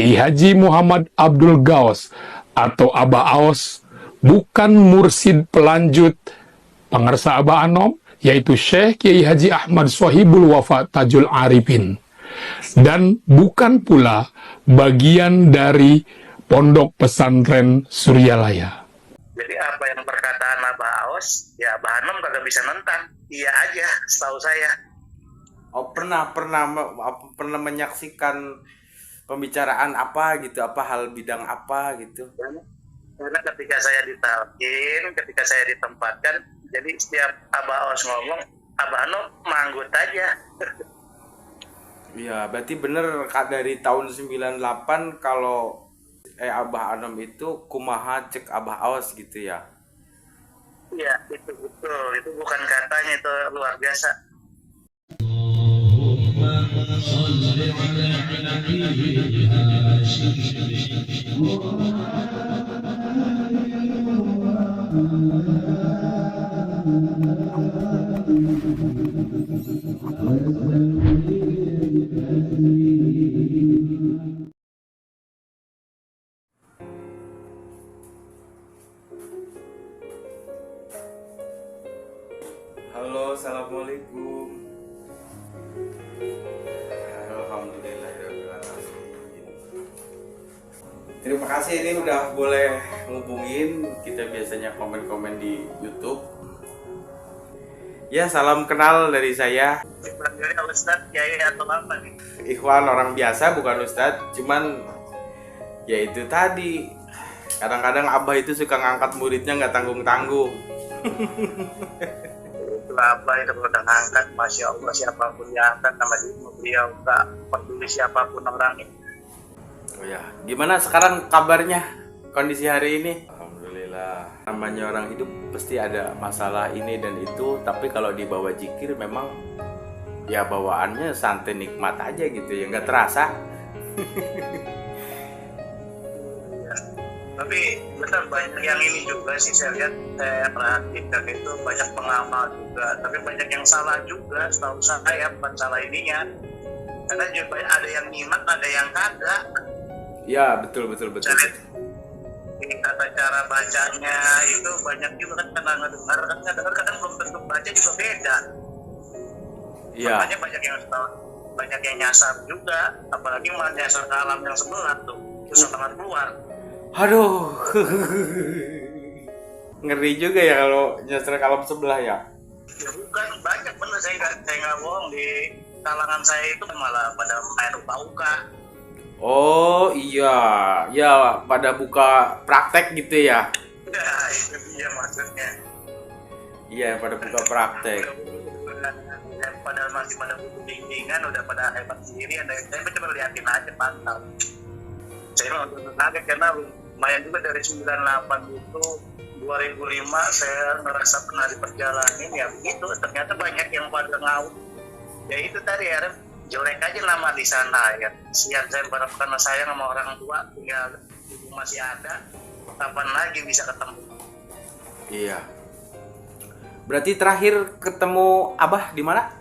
Kiai Haji Muhammad Abdul Gaos atau Abah Aos bukan mursid pelanjut pangarsa Abah Anom, yaitu Syekh Kiai Haji Ahmad Sohibul Wafa Tajul Arifin, dan bukan pula bagian dari Pondok Pesantren Suryalaya. Jadi apa yang perkataan Abah Aos, ya Abah Anom kagak bisa nentang. Iya aja, setahu saya. Oh, pernah menyaksikan pembicaraan apa gitu, apa hal bidang apa gitu? Karena ketika saya ditalkin, ketika saya ditempatkan, jadi setiap Abah Aos ngomong, Abah Anom manggut aja. Iya, berarti bener Kak, dari tahun 98 kalau Abah Anom itu kumaha cek Abah Aos gitu ya? Iya, itu betul. Itu bukan katanya, itu luar biasa. Halo, assalamualaikum. Alhamdulillahirrahmanirrahim. Terima kasih ini udah boleh ngubungin kita, biasanya komen-komen di YouTube. Ya, salam kenal dari saya. Dipanggilnya Ustadz, Kiai atau apa nih? Ikhwan, orang biasa, bukan Ustadz. Cuman ya itu tadi, kadang-kadang Abah itu suka ngangkat muridnya nggak tanggung-tanggung. Apa itu udah ngangkat, Masya Allah, siapapun yang angkat nama beliau, nggak peduli siapapun orangnya. Oh ya, gimana sekarang kabarnya, kondisi hari ini? Alhamdulillah. Namanya orang hidup pasti ada masalah ini dan itu, tapi kalau dibawa zikir memang ya bawaannya santai nikmat aja gitu ya, nggak terasa. Tapi benar banyak yang ini juga sih, saya lihat, saya perhatikan itu banyak pengamal juga, tapi banyak yang salah juga. Setahu saya bukan salah ininya, karena juga ada yang nyimak, ada yang kagak. Ya, betul. Saya lihat ini kata cara bacanya itu banyak juga kan, karena ngedengar kadang belum tentu baca juga beda. Iya. Makanya banyak yang nyasar juga, apalagi malah nyasar ke alam yang sebelah tuh, susah banget keluar. Aduh, ngeri juga ya kalau nyasar kalam sebelah ya. Ya bukan, banyak bener, saya nggak bohong, di kalangan saya itu malah pada main uka-uka. Oh iya, ya pada buka praktek gitu ya. Ya itu dia maksudnya. Iya, pada buka praktek. Padahal masih pada butuh bimbingan, udah pada hebat sendiri. Saya cuma liatin aja, pantau. Saya udah kaget karena lumayan juga dari 98 itu 2005 saya ngerasa pernah diperjalanin ya begitu, ternyata banyak yang pada ngau. Ya itu tadi ya, jelek aja lama di sana ya. Sian saya berharap karena sayang sama orang tua, tinggal ibu masih ada, kapan lagi bisa ketemu. Iya. Berarti terakhir ketemu Abah di mana?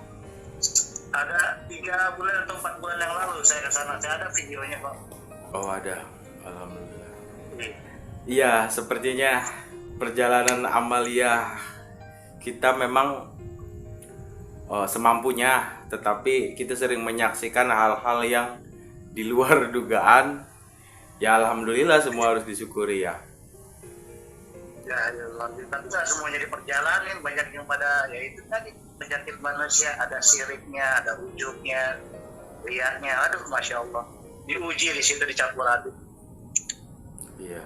Ada 3 bulan atau 4 bulan yang lalu saya ke sana, saya ada videonya kok. Oh ada, alhamdulillah. Iya. Iya, sepertinya perjalanan amalia kita memang semampunya, tetapi kita sering menyaksikan hal-hal yang di luar dugaan. Ya alhamdulillah, semua harus disyukuri ya. Ya, tapi nggak semuanya diperjalanin, banyak yang pada ya itu tadi penyakit manusia, ada siriknya, ada ujungnya, riaknya, aduh masya Allah, diuji di situ dicampur aduk. Iya.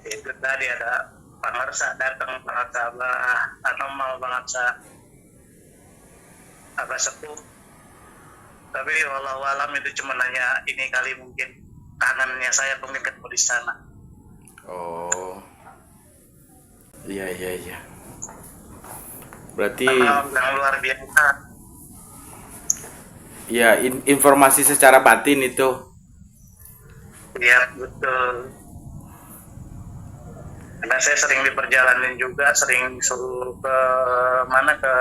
Itu tadi ada pangarsa datang, pangarsa Abah pangarsa Abah Sepuh, tapi wallahualam itu cuma hanya ini kali mungkin kangennya saya mungkin ketemu di sana. Oh. Iya. Berarti yang luar biasa. ya informasi secara batin itu. Iya betul. Karena saya sering diperjalanin juga, sering suruh ke mana, ke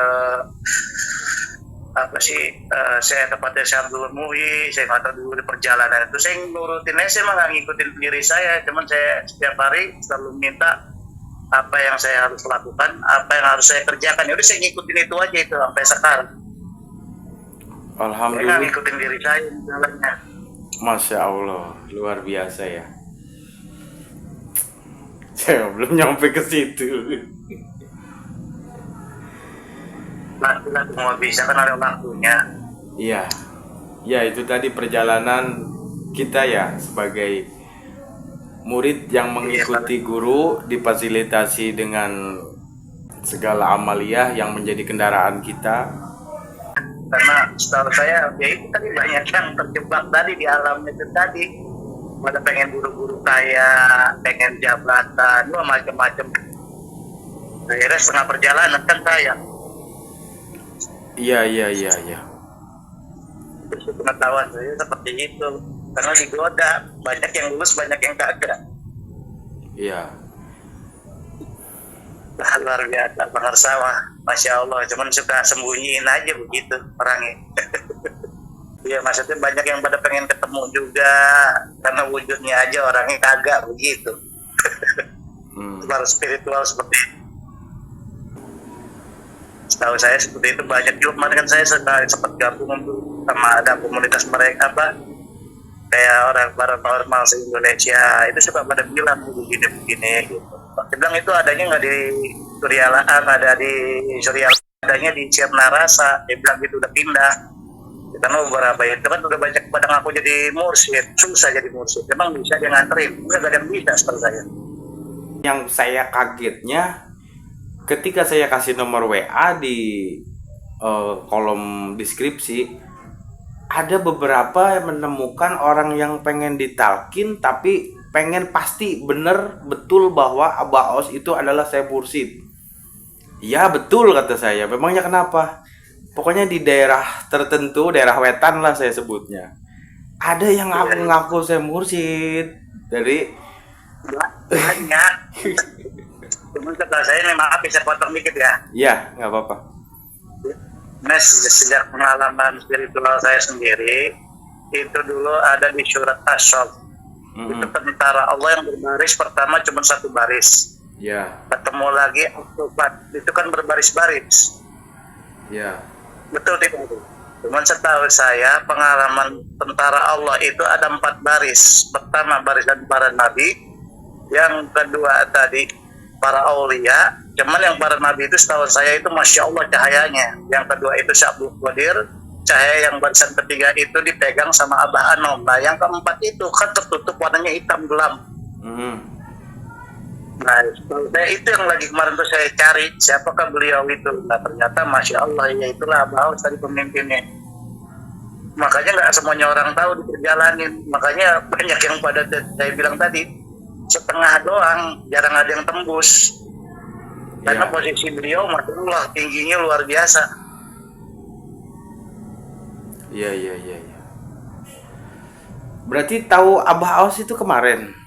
saya tepatnya saya Abdul Muhi, saya nggak tahu dulu di perjalanan itu saya nurutin aja, saya mah nggak ngikutin diri saya, cuman saya setiap hari selalu minta apa yang saya harus lakukan, apa yang harus saya kerjakan, udah saya ngikutin itu aja itu sampai sekarang. Saya nggak Alhamdulillah. ngikutin diri saya jalannya. Masya Allah, luar biasa ya. Saya belum nyampe ke situ. Nah, semua bisa kan ada waktunya. Iya, ya itu tadi perjalanan kita ya sebagai murid yang mengikuti guru, difasilitasi dengan segala amaliyah yang menjadi kendaraan kita. Karena setahu saya ya itu tadi banyak yang terjebak tadi di alam itu tadi, pada pengen buru-buru kaya, pengen jabatan, wah macam-macam. Akhirnya setengah perjalanan kan saya. Iya. Terus pengetahuan saya seperti itu, karena digoda, banyak yang lulus, banyak yang kagak. Iya. Luar biasa, Bang Arsama, Masya Allah, cuman suka sembunyiin aja begitu orangnya. Iya, maksudnya banyak yang pada pengen ketemu juga, karena wujudnya aja orangnya kagak begitu. Baru spiritual seperti itu. Setahu saya seperti itu banyak juga. Kemarin kan saya sempat gabung sama ada komunitas mereka kayak orang paranormal se Indonesia itu suka pada bilang begini gitu. Dia bilang itu adanya nggak di Suryalaan, ada di Suryalaan, adanya di Sirna Rasa. Dia bilang gitu udah pindah. Karena beberapa itu kan udah banyak pada ngaku jadi mursyid, susah jadi mursyid. Memang bisa dia nganterin, nggak ada yang bisa setahu saya. Yang saya kagetnya ketika saya kasih nomor WA di kolom deskripsi, ada beberapa yang menemukan orang yang pengen ditalkin tapi pengen pasti bener betul bahwa Abah Aos itu adalah saya mursyid. Ya betul kata saya. Memangnya kenapa? Pokoknya di daerah tertentu, daerah wetan lah saya sebutnya, ada yang ngaku-ngaku saya mursyid. Dari banyak. Cuman kata saya nih, maaf bisa potong dikit ya. Iya, nggak apa-apa. Nah, sejak pengalaman spiritual saya sendiri, itu dulu ada di surat As-Saff. Itu tentara Allah yang berbaris pertama cuma satu baris. Ya. Ketemu lagi Al-Tufat, itu kan berbaris-baris. Ya. Betul tidak itu? Cuman setahu saya pengalaman tentara Allah itu ada 4 baris. Pertama barisan para nabi, yang kedua tadi para aulia, cuman yang para nabi itu setahu saya itu Masya Allah cahayanya. Yang kedua itu Syabul Qadir, cahaya yang barisan ketiga itu dipegang sama Abah Anom. Nah yang keempat itu kan tertutup warnanya hitam gelam. Nah setahu saya itu yang lagi kemarin tuh saya cari, siapakah beliau itu. Nah ternyata Masya Allah ya itulah Abah Aos tadi pemimpinnya. Makanya nggak semuanya orang tahu diperjalanin. Makanya banyak yang pada saya bilang tadi setengah doang, jarang ada yang tembus. Karena posisi beliau Masya Allah tingginya luar biasa. Iya. Berarti tahu Abah Aos itu kemarin?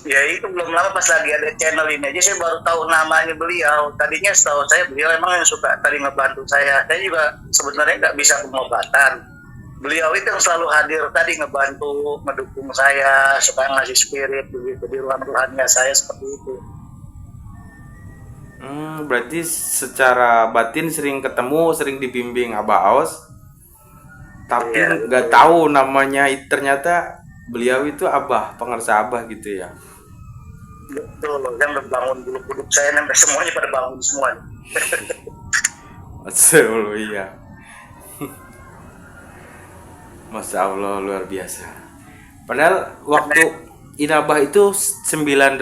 Ya itu belum lama pas lagi ada channel ini aja saya baru tahu namanya beliau. Tadinya setahu saya beliau emang yang suka tadi ngebantu saya. Saya juga sebenarnya nggak bisa pengobatan. Beliau itu yang selalu hadir tadi ngebantu, ngedukung saya, suka ngasih spirit begitu di ruang Tuhannya saya seperti itu. Berarti secara batin sering ketemu, sering dibimbing Abah Aos, tapi nggak tahu namanya. Ternyata beliau itu Abah, pengarsa Abah gitu ya. Betul, yang bangun bulu kuduk saya sampai semuanya pada bangun semua. Masya Allah, iya. Masya Allah, luar biasa. Padahal waktu Inabah itu 98,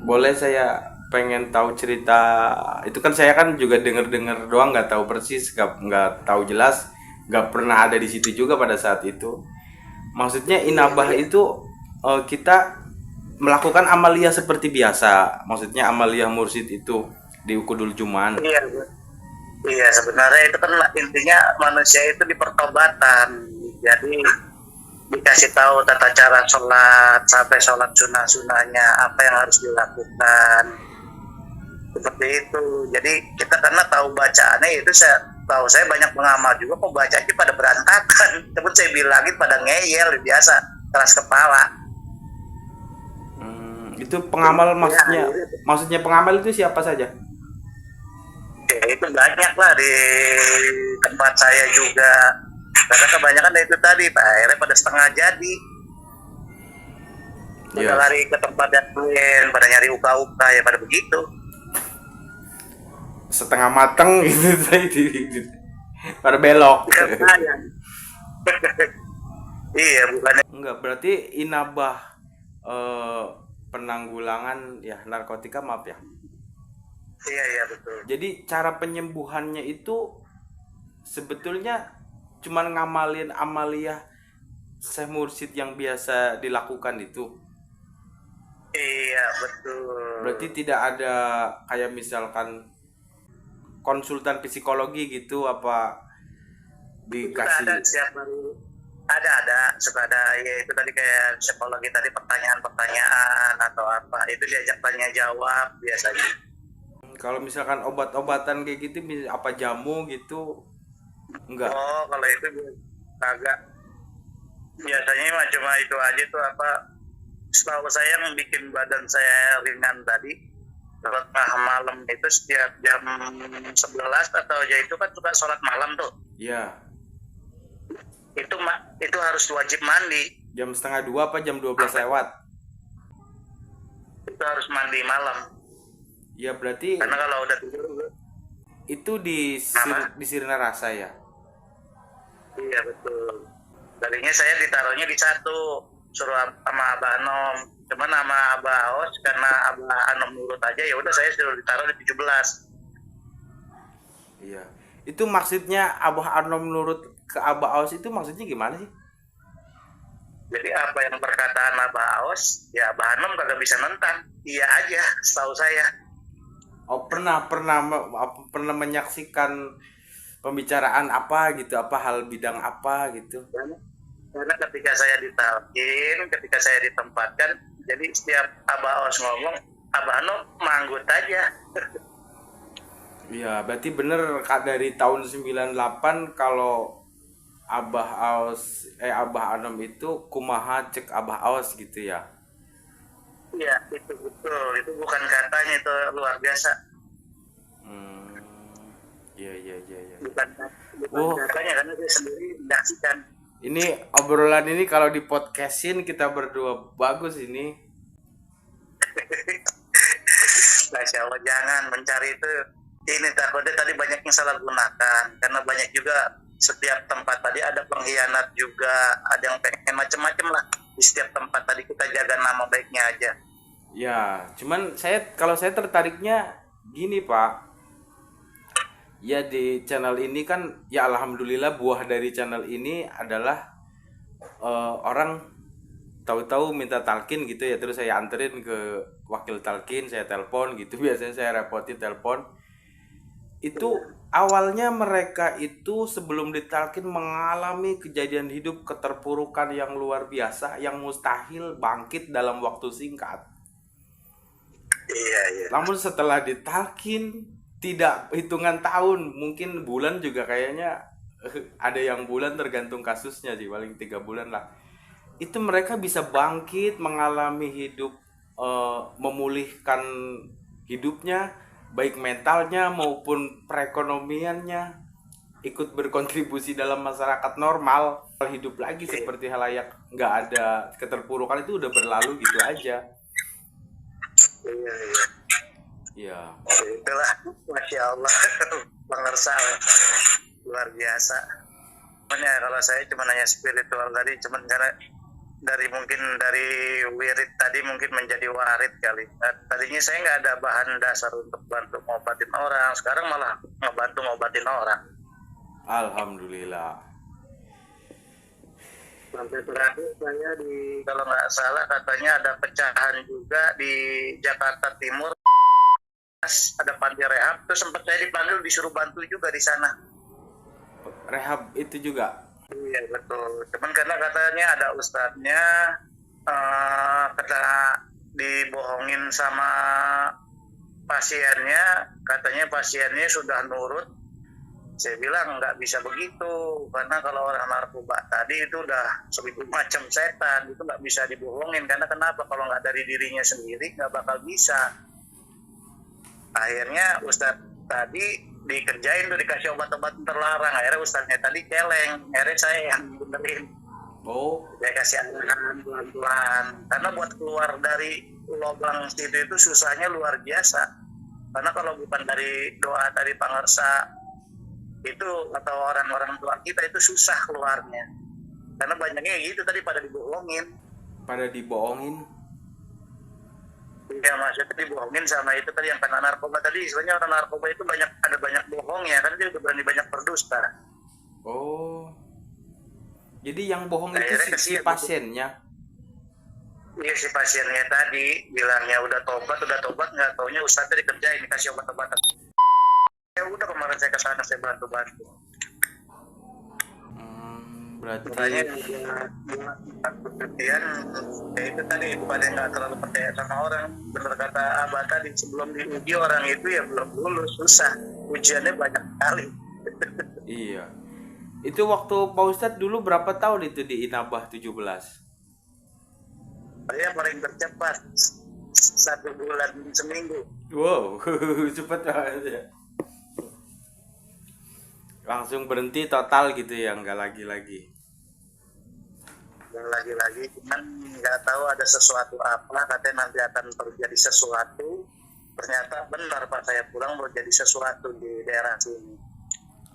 boleh saya pengen tahu cerita itu? Kan saya kan juga dengar doang, nggak tahu persis, nggak tahu jelas, nggak pernah ada di situ juga pada saat itu. Maksudnya Inabah itu kita melakukan amaliyah seperti biasa, maksudnya amaliyah mursyid itu di Ukudul Juman. Iya sebenarnya itu kan intinya manusia itu di pertobatan. Jadi dikasih tahu tata cara sholat, sampai sholat sunnah-sunnahnya apa yang harus dilakukan. seperti itu. Jadi kita karena tahu bacaannya itu, saya banyak pengamal juga kok bacanya pada berantakan. Tapi saya bilangin pada ngeyel biasa, keras kepala. Itu pengamal maksudnya pengamal itu siapa saja? Ya, itu banyak lah di tempat saya juga. Karena kebanyakan itu tadi, Pak, akhirnya pada setengah jadi. Pada lari ke tempat yang lain, pada nyari uka-uka, ya pada begitu. Setengah mateng gitu. Pada belok. Iya, bukannya. Enggak, berarti inabah penanggulangan ya narkotika, maaf ya. Iya betul. Jadi cara penyembuhannya itu sebetulnya cuman ngamalin amaliyah Syekh Mursyid yang biasa dilakukan itu. Iya betul. Berarti tidak ada kayak misalkan konsultan psikologi gitu apa dikasih? Ada siapa? Ada suka ada ya, itu tadi kayak psikologi tadi, pertanyaan atau apa itu diajak tanya jawab biasanya. Kalau misalkan obat-obatan kayak gitu, apa jamu gitu, enggak? Oh, kalau itu agak biasanya mah cuma itu aja tuh, apa, setahu saya yang bikin badan saya ringan tadi, tengah malam itu setiap jam 11 atau ya itu kan suka sholat malam tuh. Iya. Itu harus wajib mandi. Jam 1:30 apa jam 12 lewat? Itu harus mandi malam. Ya berarti karena kalau udah tidur itu di Sirna Rasa ya? Iya betul. Tadinya saya ditaruhnya di satu, suruh sama Abah Anom. Cuman sama Abah Aos karena Abah Anom nurut aja, ya udah saya suruh ditaruh di 17. Iya. Itu maksudnya Abah Anom nurut ke Abah Aos itu maksudnya gimana sih? Jadi apa yang perkataan Abah Aos, ya Abah Anom kagak bisa nentang. Iya aja, setahu saya. Oh, pernah menyaksikan pembicaraan apa gitu, apa hal bidang apa gitu? Karena ketika saya ditalkin, ketika saya ditempatkan, jadi setiap Abah Aos ngomong, Abah Anom manggut aja. Iya, berarti bener dari tahun 98 kalau Abah Anom itu kumaha cek Abah Aos gitu ya? Iya, itu betul. Itu bukan katanya, itu luar biasa. Iya. Bukan katanya, karena saya sendiri menyaksikan. Ini obrolan ini kalau di podcastin kita berdua bagus ini. Masya Allah, jangan mencari itu. Ini takutnya tadi banyak yang salah gunakan. Karena banyak juga setiap tempat tadi ada pengkhianat juga. Ada yang pengen macam-macam lah. Di setiap tempat tadi kita jaga nama baiknya aja. Ya, cuman kalau saya tertariknya gini Pak. Ya di channel ini kan ya alhamdulillah buah dari channel ini adalah orang tahu-tahu minta talkin gitu ya, terus saya anterin ke wakil talkin, saya telepon gitu, biasanya saya repotin telepon. Itu awalnya mereka itu sebelum ditalkin mengalami kejadian hidup keterpurukan yang luar biasa, yang mustahil bangkit dalam waktu singkat. Iya. Namun setelah ditalkin, tidak hitungan tahun, mungkin bulan juga kayaknya ada yang bulan, tergantung kasusnya sih, paling 3 bulan lah. Itu mereka bisa bangkit, mengalami hidup, memulihkan hidupnya, baik mentalnya maupun perekonomiannya, ikut berkontribusi dalam masyarakat normal, hidup lagi seperti halayak, nggak ada keterpurukan, itu udah berlalu gitu aja. Iya. Itulah, Masya Allah, pengersal luar biasa. Makanya kalau saya cuma nanya spiritual tadi, cuman karena dari wirid tadi mungkin menjadi warid kali. Tadinya saya nggak ada bahan dasar untuk bantu ngobatin orang, sekarang malah ngebantu ngobatin orang. Alhamdulillah. Sampai terakhir saya kalau nggak salah katanya ada pecahan juga di Jakarta Timur, ada panti rehab, terus sempat saya dipanggil disuruh bantu juga di sana. Rehab itu juga? Iya betul, cuman karena katanya ada ustadznya, kata dibohongin sama katanya pasiennya sudah nurut. Saya bilang nggak bisa begitu, karena kalau orang narkoba tadi itu udah segitu macam setan, itu nggak bisa dibohongin. Karena kenapa? Kalau nggak dari dirinya sendiri nggak bakal bisa. Akhirnya Ustadz tadi dikerjain tuh, dikasih obat-obat terlarang. Akhirnya Ustadznya tadi celeng, akhirnya saya yang benerin. Saya kasih arahan pelan-pelan. Karena buat keluar dari lubang situ itu susahnya luar biasa. Karena kalau bukan dari doa tadi Pangersa itu atau orang-orang tua kita itu susah keluarnya, karena banyaknya gitu tadi pada dibohongin. Ya maksudnya dibohongin sama itu tadi yang kena narkoba tadi. Sebenarnya orang narkoba itu ada banyak bohongnya, karena dia udah berani banyak berdusta. Jadi yang bohong itu si pasiennya. Iya, si pasiennya tadi bilangnya udah tobat nggak taunya Ustadznya dikerjain, dikasih obat-obatan. Ya udah, kemarin saya ke sana, saya bantu-bantu. Berarti makanya kemudian ya itu tadi, pada nggak terlalu percaya sama orang. Bener kata Abah tadi, sebelum diuji orang itu ya belum lulus, susah, ujiannya banyak kali. Iya. Itu waktu Pak Ustadz dulu berapa tahun itu di Inabah 17? Saya paling tercepat 1 bulan seminggu. Wow, cepet banget ya. Langsung berhenti total gitu ya, nggak lagi-lagi. Cuman nggak tahu ada sesuatu apa, katanya nanti akan terjadi sesuatu. Ternyata benar pas saya pulang terjadi sesuatu di daerah sini.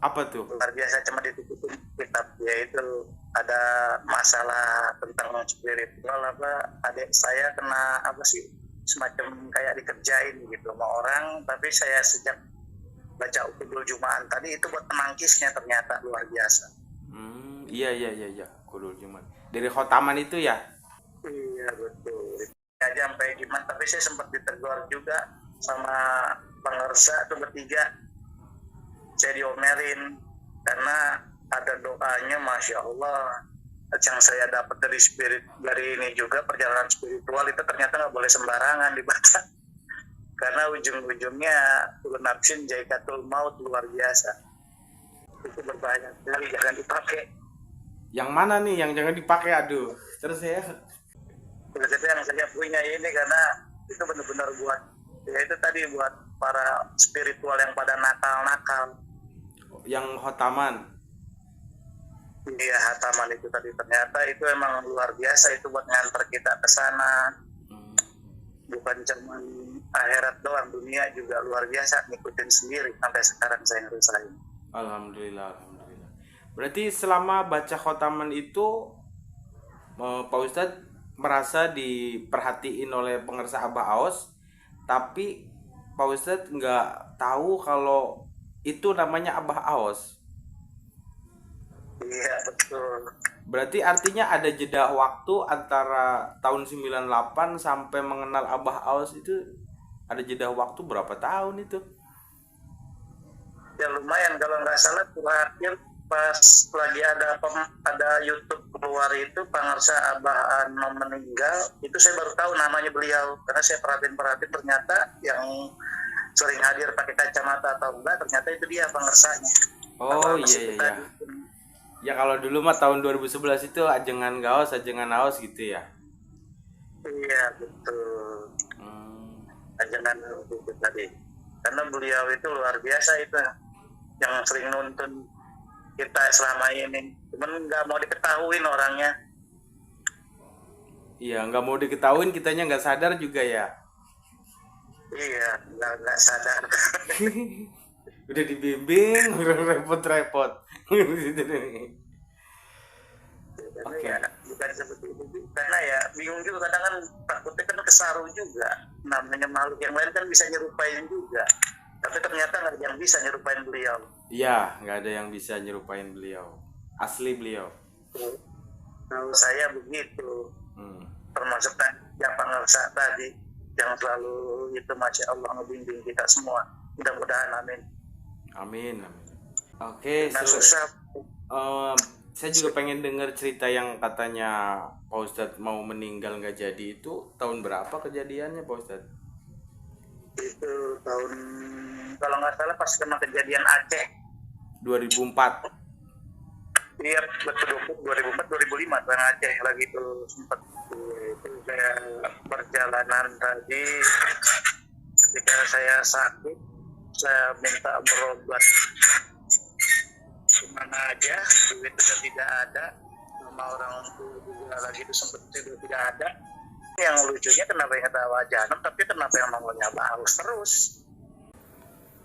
Apa tuh? Luar biasa, cuma ditutupin kitab, yaitu ada masalah tentang spiritual. Adik saya kena semacam kayak dikerjain gitu sama orang, tapi saya sejak baca Qudul Jumaan tadi itu buat penangkisnya ternyata luar biasa. Iya, Qudul Jumaan. Dari khotaman itu ya? Iya, betul. Aja sampai gimana, tapi saya sempat ditegur juga sama Pangersa tuh bertiga. Saya diomelin karena ada doanya, Masya Allah, yang saya dapat dari ini juga, perjalanan spiritual itu ternyata nggak boleh sembarangan dibaca. Karena ujung-ujungnya kullu nafsin za'iqatul maut, luar biasa. Itu berbahaya sekali, jangan dipakai. Yang mana nih yang jangan dipakai? Aduh, terus ya. Itu yang saya punya ini, karena itu benar-benar buat, ya itu tadi buat para spiritual yang pada nakal-nakal. Yang khotaman. Iya, khataman itu tadi ternyata itu emang luar biasa, itu buat nganter kita ke sana. Bukan cuma akhirat doang, dunia juga luar biasa, ngikutin sendiri sampai sekarang saya ngerasain. Alhamdulillah. Berarti selama baca khotaman itu Pak Ustadz merasa diperhatiin oleh pengersa Abah Aos, tapi Pak Ustadz nggak tahu kalau itu namanya Abah Aos. Iya, betul. Berarti artinya ada jeda waktu antara tahun 98 sampai mengenal Abah Aos itu, ada jeda waktu berapa tahun itu? Ya lumayan, kalau nggak salah terakhir pas lagi ada YouTube keluar itu Pangersa Abah Anom meninggal, itu saya baru tahu namanya beliau, karena saya perhatiin ternyata yang sering hadir pakai kacamata atau enggak, ternyata itu dia Pangersanya. Oh iya. Ya kalau dulu mah tahun 2011 itu ajengan gaos gitu ya. Iya, betul. Ajengan itu tadi. Karena beliau itu luar biasa, itu yang sering nuntun kita selama ini. Cuman nggak mau diketahuin orangnya. Iya, nggak mau diketahuin, kitanya nggak sadar juga ya. Iya, nggak sadar. Udah dibimbing, udah repot-repot. Oke. Ya, bukan seperti itu, karena ya bingung juga, kadang kan takutnya kan kesaru juga. Namanya makhluk yang lain kan bisa nyerupain juga, tapi ternyata nggak ada yang bisa nyerupain beliau. Iya, nggak ada yang bisa nyerupain beliau. Asli beliau. Kalau saya begitu, termasuk yang Pangersa tadi, yang selalu itu, Masya Allah, ngebimbing kita semua. Mudah-mudahan, amin. Amin. Oke, saya juga pengen dengar cerita yang katanya Pak Ustadz mau meninggal nggak jadi, itu tahun berapa kejadiannya Pak Ustadz? Itu tahun, kalau nggak salah pas kena kejadian Aceh. 2004. Iya, betul, 2004 2005 Bang Aceh lagi tuh sempat itu saya perjalanan tadi, ketika saya sakit saya minta berobat kemana aja, duit sudah tidak ada, sama orang tua juga lagi itu sempat sudah tidak ada. Yang lucunya kenapa yang kata Wajanam tapi kenapa yang manggilnya Baus terus.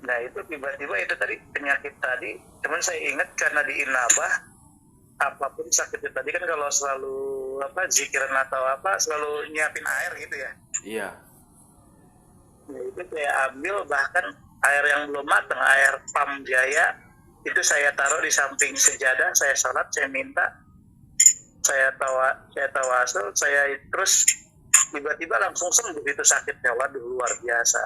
Nah itu tiba-tiba itu tadi penyakit tadi, cuman saya ingat karena di Inabah apapun sakitnya tadi kan kalau selalu zikiran atau selalu nyiapin air gitu ya. Iya. Nah, itu saya ambil bahkan air yang belum matang, air Pam Jaya itu saya taruh di samping sejadah, saya salat, saya minta, saya tawasul, saya terus tiba-tiba langsung sembuh itu sakitnya. Waduh luar biasa.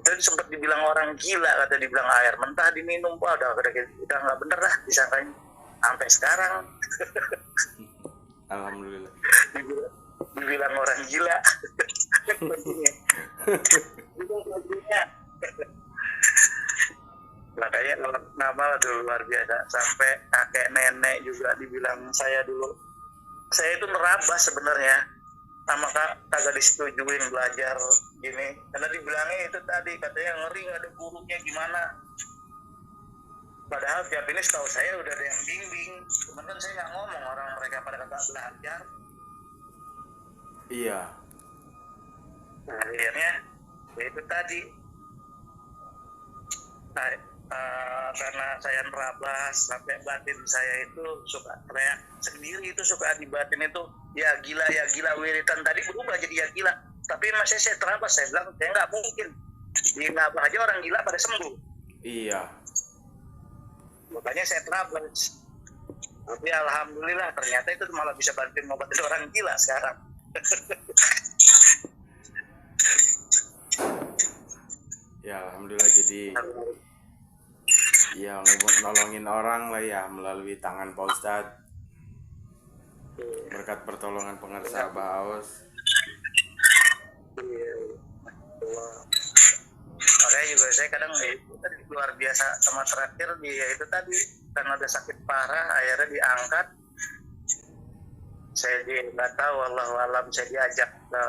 Itu sempat dibilang orang gila, kata dibilang air mentah diminum, udah nggak bener lah disangkanya sampai sekarang. Alhamdulillah. dibilang orang gila. Makanya nama dulu luar biasa, sampai kakek nenek juga dibilang saya dulu. Saya itu nerabas sebenarnya, sama kagak disetujuin belajar gini, karena dibilangnya itu tadi katanya ngeri, nggak ada gurunya gimana. Padahal tiap ini setahu saya udah ada yang bimbing, cuman kan saya nggak ngomong, orang mereka pada kagak belajar. Iya. Nah, akhirnya ya itu tadi. Nah, karena saya nerabas sampai batin saya itu suka teriak sendiri, itu suka di batin itu ya gila wiritan tadi berubah jadi ya gila, tapi masih saya terabas, saya bilang saya nggak mungkin di Nabah aja orang gila pada sembuh. Iya. Makanya saya terabas, tapi alhamdulillah ternyata itu malah bisa bantuin ngobatin orang gila sekarang. Ya alhamdulillah, jadi ya nolongin orang lah ya melalui tangan Pak Ustadz, berkat pertolongan pengarsa Abah Aos. Makanya juga saya kadang itu tadi luar biasa, sama terakhir dia itu tadi karena ada sakit parah akhirnya diangkat. Saya nggak tahu, wallahu alam, saya diajak ke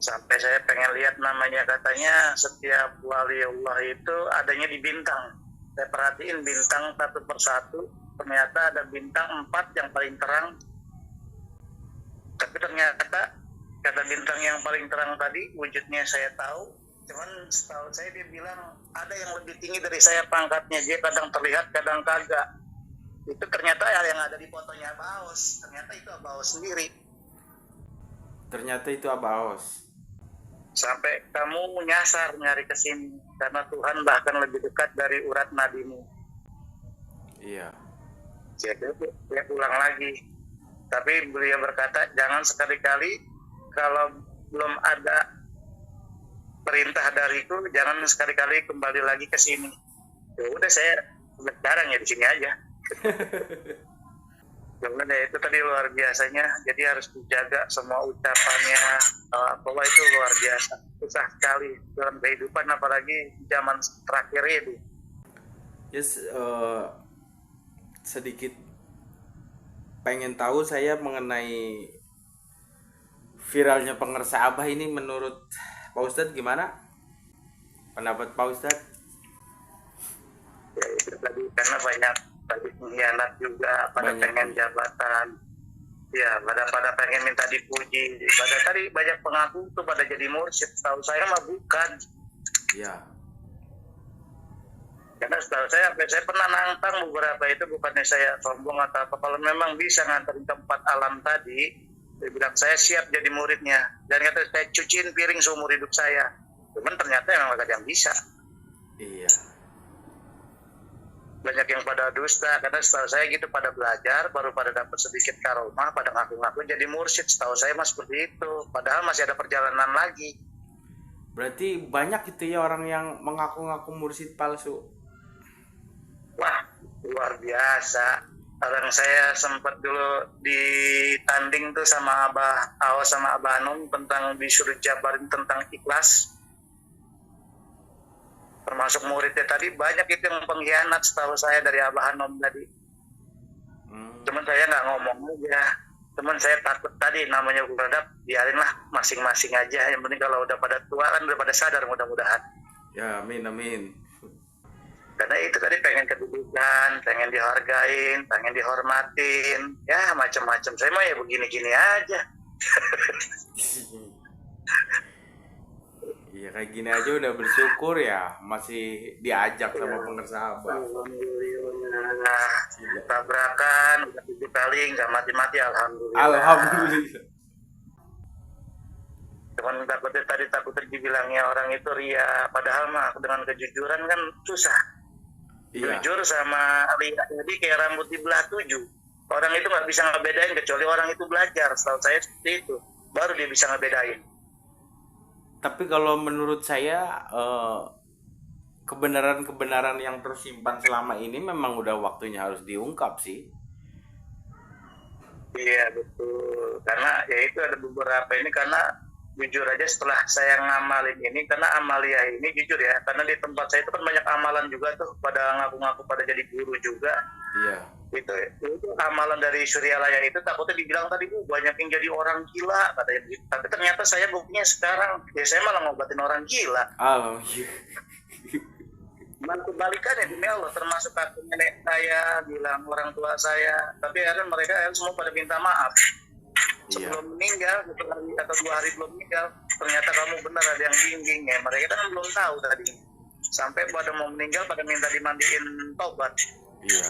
sampai saya pengen lihat namanya, katanya setiap waliullah itu adanya di bintang. Saya perhatiin bintang satu persatu, ternyata ada bintang 4 yang paling terang. Tapi ternyata kata bintang yang paling terang tadi wujudnya saya tahu, cuman setahu saya dia bilang ada yang lebih tinggi dari saya pangkatnya, dia kadang terlihat kadang kagak. Itu ternyata yang ada di fotonya Abah Aos, ternyata itu Abah Aos sendiri. Ternyata itu Abah Aos. Sampai kamu nyasar nyari ke sini karena Tuhan bahkan lebih dekat dari urat nadimu. Iya. Jadi dia pulang lagi. Tapi beliau berkata jangan sekali-kali kalau belum ada perintah dariku, jangan sekali-kali kembali lagi ke sini. Ya udah, saya sekarang ya di sini aja. Cuman ya itu tadi luar biasanya, jadi harus dijaga semua ucapannya. Bahwa itu luar biasa, susah sekali dalam kehidupan, apalagi zaman terakhir ini. Yes, sedikit pengen tahu saya mengenai viralnya pengarsa Abah ini, menurut Pak Ustadz gimana? Pendapat Pak Ustadz? Ya itu tadi karena banyak tadi pengkhianat juga, pada Banyak. pengen jabatan, ya pada pengen minta dipuji, pada tadi banyak pengaku tuh pada jadi mursyid. Tahu saya mah bukan, Ya. karena setahu saya pernah nantang beberapa itu, bukannya saya sombong atau apa, kalau memang bisa nganterin ke 4 alam tadi, dia bilang saya siap jadi muridnya, dan kata saya cuciin piring seumur hidup saya. Cuman ternyata memang gak ada yang bisa. Iya. Banyak yang pada dusta, karena setahu saya gitu pada belajar, baru pada dapat sedikit karomah, pada ngaku-ngaku jadi mursyid. Setahu saya mas seperti itu, padahal masih ada perjalanan lagi. Berarti banyak itu ya orang yang mengaku-ngaku mursyid palsu. Wah, luar biasa. Orang saya sempat dulu ditanding tuh sama Abah Aos sama Abah Anum tentang disuruh jabarin tentang ikhlas. Termasuk muridnya tadi banyak itu yang pengkhianat setahu saya dari Abah Anum tadi. Cuman saya nggak ngomong aja. Cuman saya takut tadi namanya beradab, biarinlah masing-masing aja. Yang penting kalau udah pada tua kan udah pada sadar mudah-mudahan. Ya, amin amin. Karena itu tadi pengen kedudukan, pengen dihargain, pengen dihormatin, ya macam-macam. Saya mah ya begini-gini aja. Iya kayak gini aja udah bersyukur ya, masih diajak sama pengersa Abah. Alhamdulillah. Tabrakan, udah 7 kali, nggak mati-mati, alhamdulillah. Alhamdulillah. Cuman takutnya dibilangnya orang itu ria, padahal mah dengan kejujuran kan susah. Iya. Jujur sama ria jadi kayak rambut dibelah 7. Orang itu nggak bisa ngebedain kecuali orang itu belajar. Setahu saya seperti itu, baru dia bisa ngebedain. Tapi kalau menurut saya kebenaran-kebenaran yang tersimpan selama ini memang udah waktunya harus diungkap sih. Iya betul, karena ya itu ada beberapa ini karena jujur aja setelah saya ngamalin ini, karena amalia ini jujur ya, karena di tempat saya itu kan banyak amalan juga tuh, pada ngaku-ngaku pada jadi guru juga. Iya. Itu amalan dari Suryalaya itu takutnya dibilang tadi banyak yang jadi orang gila katanya begitu. Tapi ternyata saya buktinya sekarang ya saya malah ngobatin orang gila. Iya. Kebalikannya demi Allah, termasuk kakek nenek saya bilang orang tua saya, tapi kan mereka semua pada minta maaf. Sebelum meninggal, 1 hari atau 2 hari belum meninggal, ternyata kamu benar ada yang bimbing ya. Mereka kan belum tahu tadi. Sampai pada mau meninggal pada minta dimandiin tobat. Iya.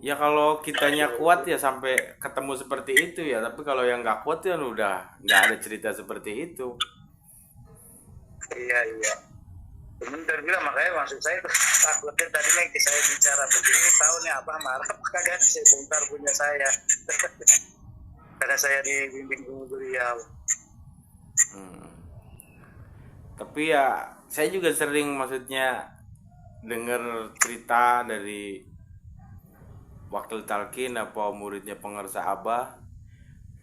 Ya kalau kitanya kuat ya sampai ketemu seperti itu ya. Tapi kalau yang nggak kuat ya udah nggak ada cerita seperti itu. Iya. Temen terbilang makanya maksud saya takutnya tadi nih saya bicara begini tahu nih apa marah kagak saya bongkar punya saya. Karena saya dibimbing beliau. Tapi ya saya juga sering maksudnya dengar cerita dari wakil talqin apa muridnya pengersa Abah.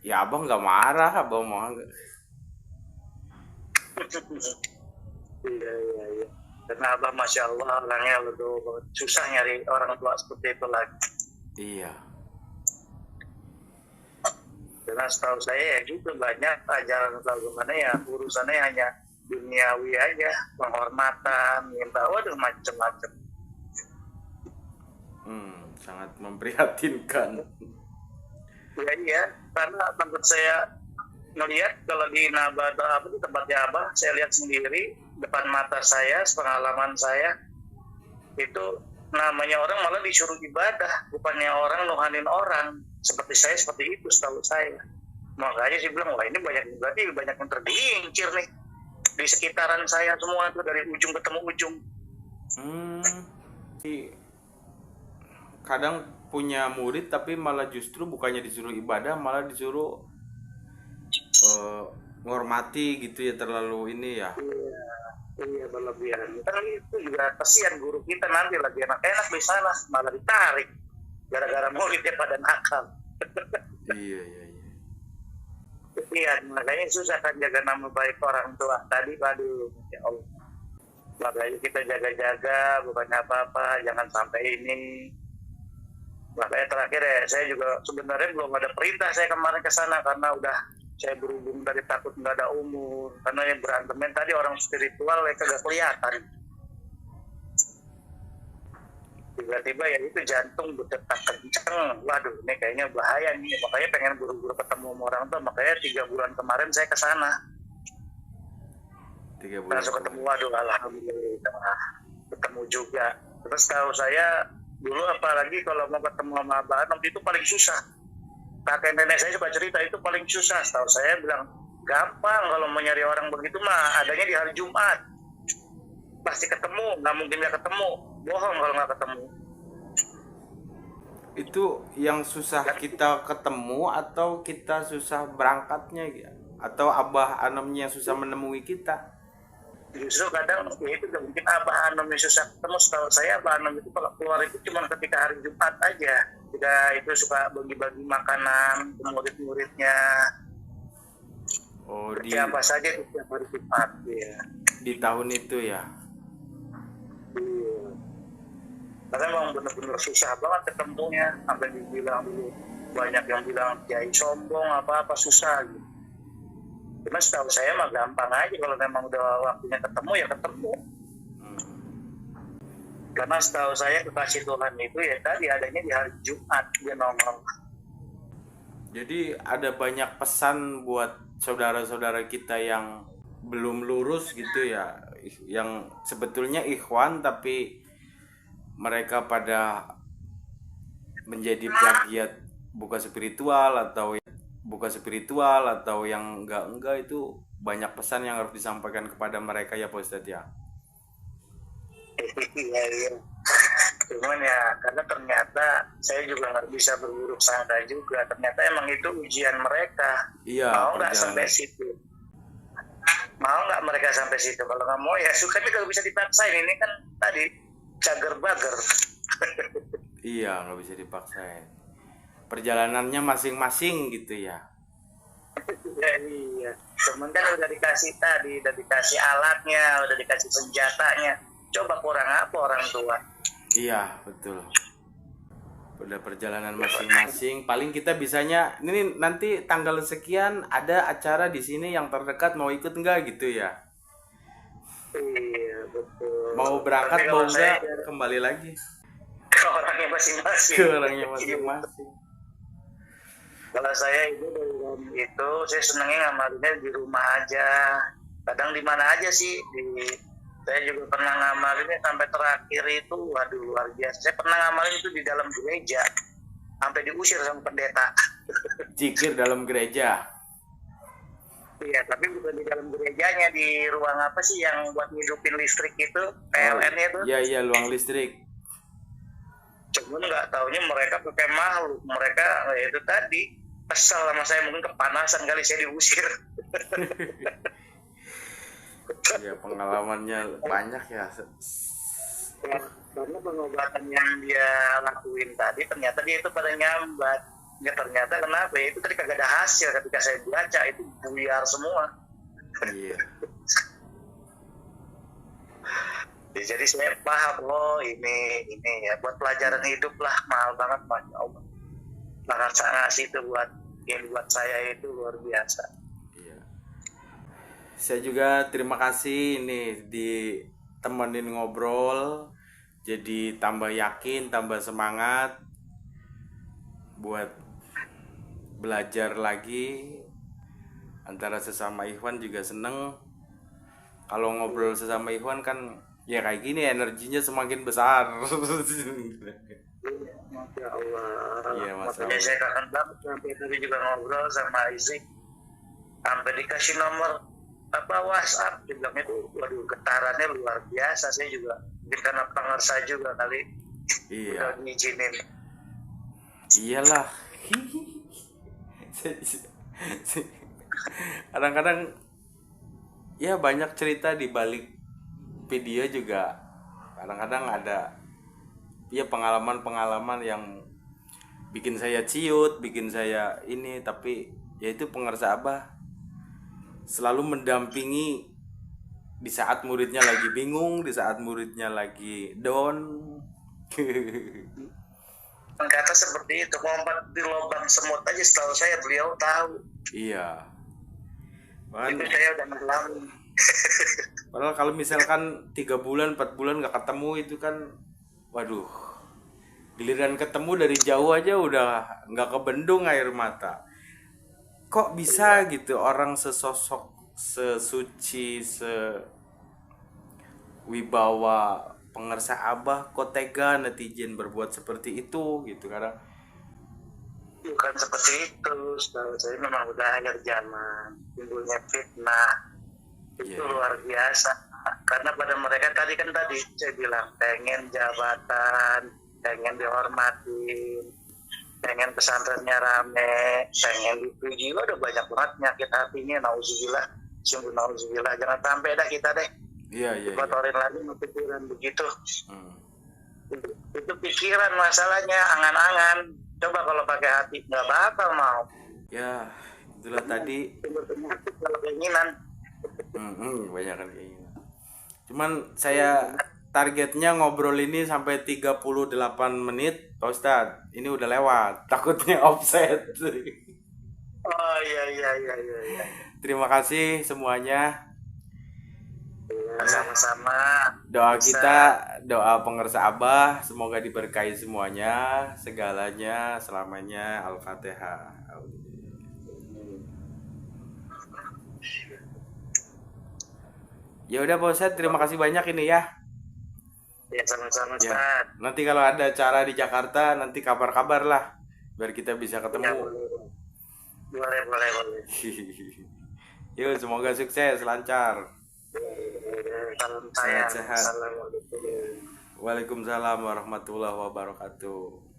Ya Abah nggak marah, Abah mau. Iya. Karena Abah Masya Allah orangnya lebih susah nyari orang tua seperti itu lagi. Iya. Karena setahu saya ya gitu banyak ajaran bagaimana ya urusannya hanya duniawi aja, penghormatan, minta waduh macam-macam. Sangat memprihatinkan. Iya, karena tempat saya ngelihat kalau di Nabata di tempatnya Abah, saya lihat sendiri depan mata saya, pengalaman saya itu namanya orang malah disuruh ibadah, bukannya orang nuhanin orang. Seperti saya seperti itu setahu saya. Makanya saya bilang wah ini berarti banyak yang tergelincir nih di sekitaran saya semua tuh dari ujung ketemu ujung. Kadang punya murid tapi malah justru bukannya disuruh ibadah malah disuruh menghormati gitu ya, terlalu ini ya. Iya berlebihan. Kan itu juga kasihan guru kita nanti lagi enak-enak di sana malah ditarik gara-gara muridnya pada nakal. Iya. Iya, makanya susah kan jaga nama baik orang tua tadi. Waduh, ya Allah. Makanya kita jaga-jaga, bukannya apa-apa, jangan sampai ini. Makanya terakhir ya, saya juga sebenarnya belum ada perintah saya kemarin ke sana karena udah saya berhubung dari takut nggak ada umur. Karena yang berantemen tadi orang spiritual ya kagak kelihatan. Tiba-tiba ya itu jantung berdetak kenceng. Waduh, ini kayaknya bahaya nih. Makanya pengen buru-buru ketemu sama orang tua. Makanya 3 bulan kemarin saya ke sana. 3 bulan. Langsung ketemu, waduh alhamdulillah. Ketemu juga. Terus tahu saya dulu apalagi kalau mau ketemu sama Abah Anom itu paling susah. Kakek nenek saya suka cerita itu paling susah. Tahu saya bilang gampang kalau mau nyari orang begitu mah adanya di hari Jumat. Pasti ketemu, nggak mungkin nggak ketemu. Bohong kalau nggak ketemu. Itu yang susah kita ketemu atau kita susah berangkatnya ya? Atau Abah Anomnya yang susah menemui kita? Justru kadang ya itu udah mungkin Abah Anom yang susah ketemu. Setahu saya Abah Anom itu kalau keluar itu cuma ketika hari Jumat aja. Tidak, itu suka bagi-bagi makanan ke murid-muridnya. Oh, Seperti apa saja itu setiap hari Jumat ya. di tahun itu ya. Iya. Karena memang benar-benar susah banget ketemunya. Sampai dibilang dulu banyak yang bilang kiai sombong apa-apa susah gitu. Cuma setahu saya mah gampang aja kalau memang udah waktunya ketemu ya ketemu. Karena setahu saya kekasih Tuhan itu ya tadi adanya di hari Jumat dia nongol. Jadi ada banyak pesan buat saudara-saudara kita yang belum lurus gitu ya, yang sebetulnya ikhwan tapi mereka pada menjadi plagiat buka spiritual atau yang enggak itu banyak pesan yang harus disampaikan kepada mereka ya Pak Ustadz ya. Iya, iya. Cuman ya karena ternyata saya juga nggak bisa berburuk sangka juga. Ternyata emang itu ujian mereka. Iya, Mau nggak perjalanan. sampai situ? Mau nggak mereka sampai situ? Kalau nggak mau ya suka. Tapi kalau bisa dipaksain ini kan tadi cager bager. Iya, nggak bisa dipaksain. Perjalanannya masing-masing gitu ya. Ya, iya. Cuman kan udah dikasih tadi, udah dikasih alatnya, udah dikasih senjatanya. Coba kurang apa orang tua? Iya, betul. Udah perjalanan masing-masing. Paling kita bisanya ini nanti tanggal sekian ada acara di sini yang terdekat, mau ikut enggak gitu ya. Iya, betul. Mau berangkat Tapi mau kalau enggak saya kembali lagi ke orangnya masing-masing. ke orangnya masing-masing. Kalau saya itu saya senangnya ngamalinnya di rumah aja. Kadang di mana aja sih. Saya juga pernah ngamalinnya sampai terakhir itu, waduh luar biasa. Saya pernah ngamalin itu di dalam gereja, sampai diusir sama pendeta. Zikir dalam gereja. Iya, tapi bukan di dalam gerejanya, di ruang apa sih yang buat ngidupin listrik itu, PLN-nya itu. Iya, luang listrik. Cuman nggak taunya mereka pakai makhluk. Mereka ya itu tadi kesel sama saya, mungkin kepanasan kali saya diusir. Ya pengalamannya banyak ya. Ya, karena pengobatan yang dia lakuin tadi ternyata dia itu pada nyambat. Ya ternyata kenapa ya, itu tadi kagak ada hasil. Ketika saya baca itu buyar semua. Iya. Ya, jadi saya paham, oh ini ya buat pelajaran hidup lah, mahal banget Masya Allah. Bahkan saya ngasih itu buat saya itu luar biasa. Iya. Saya juga terima kasih ini ditemenin ngobrol, jadi tambah yakin, tambah semangat buat belajar lagi. Antara sesama ikhwan juga seneng. Kalau ngobrol sesama ikhwan kan ya kayak gini energinya semakin besar. Masya Allah. Iya, Masya Makanya Allah. saya kangen banget sampai tadi juga ngobrol sama Izik. Sampai dikasih nomor WhatsApp, dia bilang itu, waduh getarannya luar biasa. Saya juga mungkin karena pengersa juga kali. Iya. Udah ngizinin. Iyalah. Kadang-kadang ya banyak cerita di balik video juga. Kadang-kadang ada ya pengalaman-pengalaman yang bikin saya ciut, bikin saya ini, tapi ya itu pengersa Abah selalu mendampingi di saat muridnya lagi bingung, di saat muridnya lagi down. Kata seperti itu, ngompat di lubang semut aja setahu saya beliau tahu. Iya. Itu saya udah ngalamin. Padahal kalau misalkan 3 bulan, 4 bulan gak ketemu itu kan, waduh, giliran ketemu dari jauh aja udah gak kebendung air mata. Kok bisa gitu orang sesosok, sesuci, sewibawa pengersa Abah kok tega netizen berbuat seperti itu gitu. Kadang Bukan seperti itu, setahu saya memang udah akhir zaman, timbulnya fitnah. Itu luar biasa. Karena pada mereka tadi saya bilang pengen jabatan, pengen dihormatin, pengen pesantrennya rame, pengen dipuji. Udah banyak banget penyakit hatinya, nauzubillah, sungguh nauzubillah. Jangan sampai dah kita deh. Iya, iya, iya. Kotorin lagi sama pikiran begitu. Hmm. Itu pikiran masalahnya, angan-angan. Coba kalau pakai hati nggak bakal mau. Ya, itulah tadi. Sumber penyakit kalau keinginan. Kebanyakan kayak gini. Cuman saya targetnya ngobrol ini sampai 38 menit, Pak Ustadz. Ini udah lewat, takutnya offset. Oh iya iya iya iya. Iya. Terima kasih semuanya. Ya, sama-sama. Doa Bisa. kita, doa pengersa Abah, semoga diberkahi semuanya, segalanya, selamanya. Al-Fatihah. Ya udah Pak Ustadz, terima kasih banyak ini ya. Ya sama-sama Ya. Ustaz. Nanti kalau ada acara di Jakarta, nanti kabar-kabar lah, biar kita bisa Ya, ketemu. boleh. Yuk, semoga sukses, lancar. Salam sayang. Sehat-sehat. Assalamualaikum. Waalaikumsalam warahmatullahi wabarakatuh.